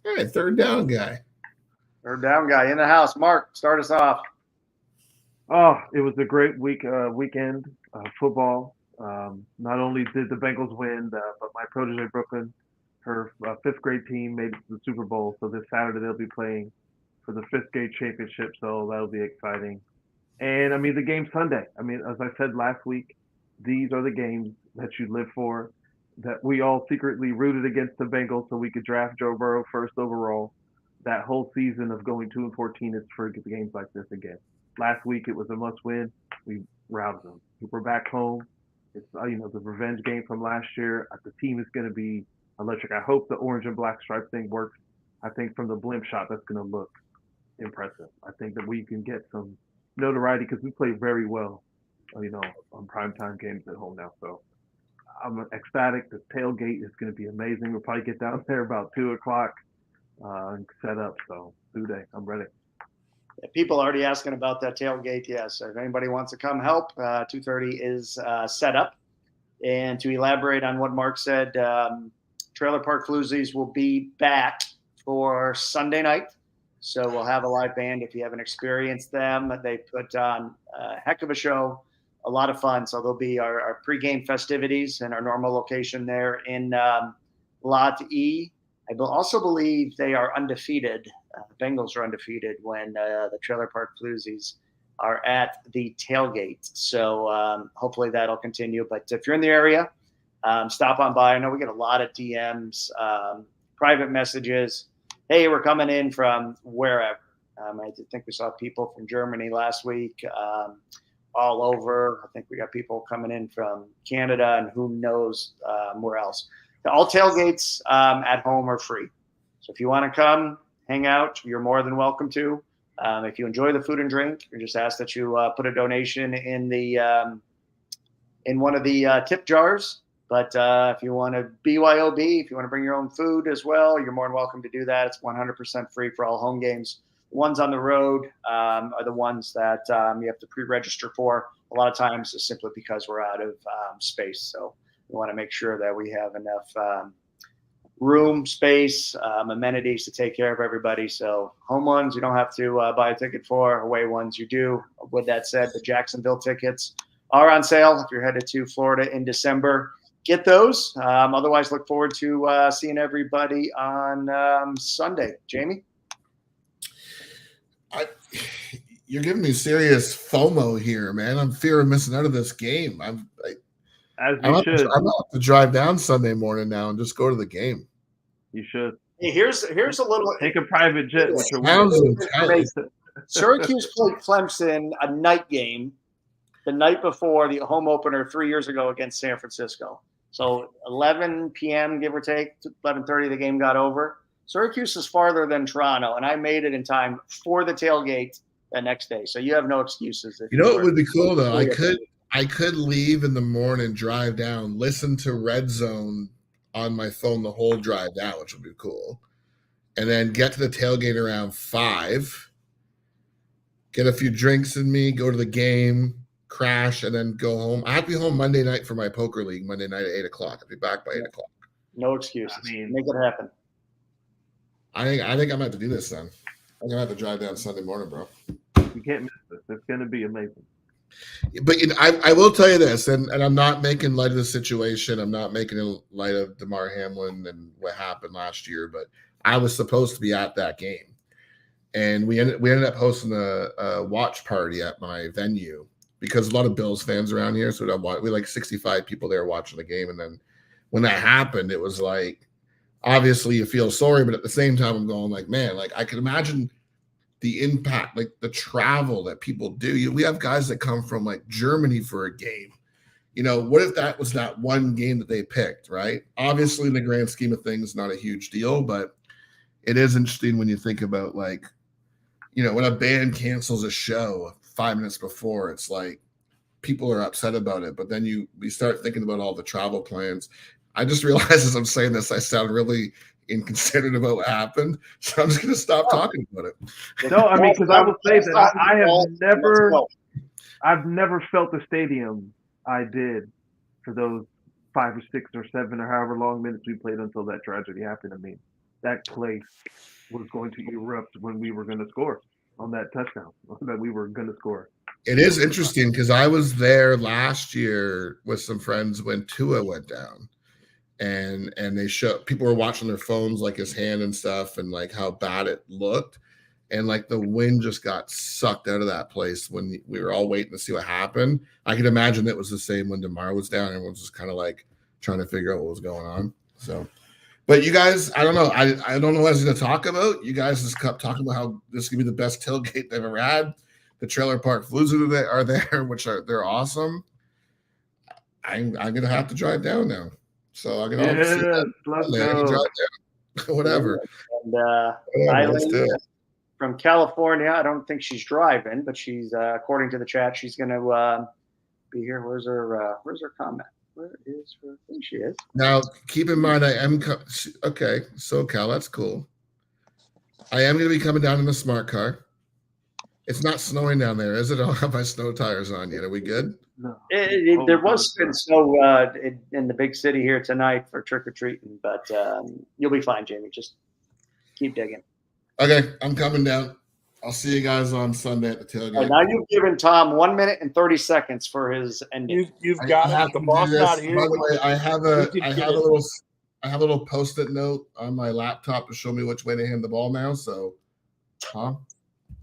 All right, third down guy. Third down guy in the house. Mark, start us off. Oh, it was a great weekend football. Not only did the Bengals win, but my protege Brooklyn, her fifth grade team made it to the Super Bowl. So this Saturday they'll be playing for the fifth grade championship. So that'll be exciting. And the game's Sunday. As I said last week, these are the games that you live for. That we all secretly rooted against the Bengals so we could draft Joe Burrow first overall. That whole season of going 2-14 is for games like this again. Last week it was a must-win. We roused them. We're back home. It's the revenge game from last year. The team is going to be electric. I hope the orange and black stripe thing works. I think from the blimp shot that's going to look impressive. I think that we can get some notoriety because we play very well, on primetime games at home now. So I'm ecstatic. The tailgate is going to be amazing. We'll probably get down there about 2:00 and set up. So Day, I'm ready. People already asking about that tailgate. Yes, if anybody wants to come help, 2:30 is set up. And to elaborate on what Mark said, Trailer Park Floozies will be back for Sunday night. So we'll have a live band. If you haven't experienced them, they put on a heck of a show, a lot of fun. So there'll be our pregame festivities in our normal location there in Lot E. I also believe they are undefeated. The Bengals are undefeated when the Trailer Park Floozies are at the tailgate. So hopefully that'll continue. But if you're in the area, stop on by. I know we get a lot of DMs, private messages. Hey, we're coming in from wherever. I think we saw people from Germany last week, all over. I think we got people coming in from Canada and who knows where else. All tailgates at home are free. So if you want to come, hang out, you're more than welcome to. If you enjoy the food and drink, we just ask that you put a donation in in one of the tip jars. But if you want to BYOB, if you want to bring your own food as well, you're more than welcome to do that. It's 100% free for all home games. The ones on the road are the ones that you have to pre-register for. a lot of times it's simply because we're out of space. So we want to make sure that we have enough room, space, amenities to take care of everybody. So home ones, you don't have to buy a ticket for. Away ones, you do. With that said, the Jacksonville tickets are on sale. If you're headed to Florida in December, get those. Otherwise, look forward to seeing everybody on Sunday. Jamie? You're giving me serious FOMO here, man. I'm fear of missing out of this game. As you should. I'm going to drive down Sunday morning now and just go to the game. You should. Hey, here's a little. Take a private jet with your Sounds intense. Syracuse played Clemson a night game the night before the home opener 3 years ago against San Francisco. So 11 p.m., give or take, 11:30, the game got over. Syracuse is farther than Toronto, and I made it in time for the tailgate the next day. So you have no excuses. You know what would be cool, though? I could leave in the morning, drive down, listen to Red Zone on my phone the whole drive down, which would be cool. And then get to the tailgate around 5, get a few drinks in me, go to the game, crash, and then go home. I have to be home Monday night for my poker league, Monday night at 8 o'clock. I'll be back by 8 o'clock. No excuses. Make it happen. I think I'm going to have to do this then. I'm going to have to drive down Sunday morning, bro. You can't miss this. It's going to be amazing. But I will tell you this, and I'm not making light of the situation. I'm not making light of DeMar Hamlin and what happened last year, but I was supposed to be at that game. And we ended up hosting a watch party at my venue because a lot of Bills fans around here. So we like 65 people there watching the game. And then when that happened, it was like, obviously you feel sorry, but at the same time, I'm going like, man, like I could imagine the impact, like the travel that people do. We have guys that come from like Germany for a game. You know, what if that was that one game that they picked, right? Obviously, in the grand scheme of things, not a huge deal, but it is interesting when you think about like, you know, when a band cancels a show 5 minutes before, it's like people are upset about it. But then we start thinking about all the travel plans. I just realized as I'm saying this, I sound really inconsiderate about what happened. So I'm just going to stop talking about it. No, I mean, because I will say that I've never felt the stadium I did for those 5 or 6 or 7 or however long minutes we played until that tragedy happened. I mean, that place was going to erupt when we were going to score on that touchdown that we were going to score. It is interesting because I was there last year with some friends when Tua went down. And they people were watching their phones, like his hand and stuff, and like how bad it looked, and like the wind just got sucked out of that place when we were all waiting to see what happened. I can imagine it was the same when DeMar was down. Everyone's just kind of like trying to figure out what was going on. So, but you guys, I don't know. I don't know what I was going to talk about. You guys just kept talking about how this is going to be the best tailgate they've ever had. The trailer park flus are there, they're awesome. I'm going to have to drive down now. So I can whatever. And Eileen from California, I don't think she's driving, but she's according to the chat, she's going to be here. Where's her comment? Where is her? There she is. Now, keep in mind, I am okay. SoCal, that's cool. I am going to be coming down in a smart car. It's not snowing down there, is it? I don't have my snow tires on yet. Are we good? No. There was snow in the big city here tonight for trick-or-treating, but you'll be fine, Jamie. Just keep digging. Okay, I'm coming down. I'll see you guys on Sunday at the tailgate. Right, now you've given Tom 1 minute and 30 seconds for his ending. You've got it. The boss not here. By the way, I have a little post-it note on my laptop to show me which way to hand the ball now. So, Tom,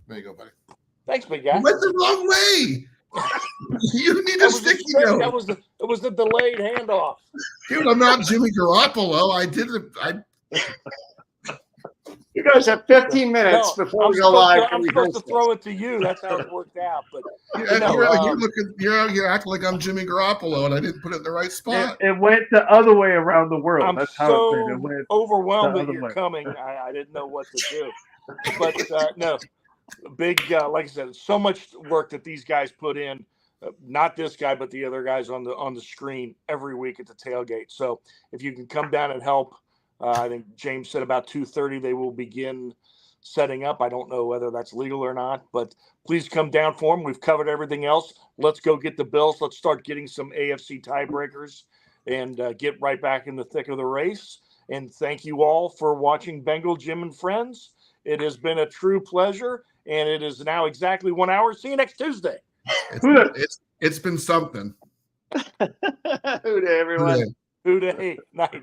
there you go, buddy. Thanks, big guy. You went the wrong way. You need a sticky note. It was the delayed handoff. Dude, I'm not Jimmy Garoppolo. I didn't. You guys have 15 minutes before we go live. I'm supposed to throw it to you. That's how it worked out. But you're acting like I'm Jimmy Garoppolo, and I didn't put it in the right spot. It went the other way around the world. I'm That's how so it went overwhelmed that you're coming. I didn't know what to do. But no, big, like I said, so much work that these guys put in. Not this guy, but the other guys on the screen every week at the tailgate. So if you can come down and help, I think James said about 2:30 they will begin setting up. I don't know whether that's legal or not, but please come down for them. We've covered everything else. Let's go get the Bills. Let's start getting some AFC tiebreakers and get right back in the thick of the race. And thank you all for watching Bengal Jim and Friends. It has been a true pleasure, and it is now exactly 1 hour. See you next Tuesday. It's been something. Who day, everyone. Yeah. Who day night.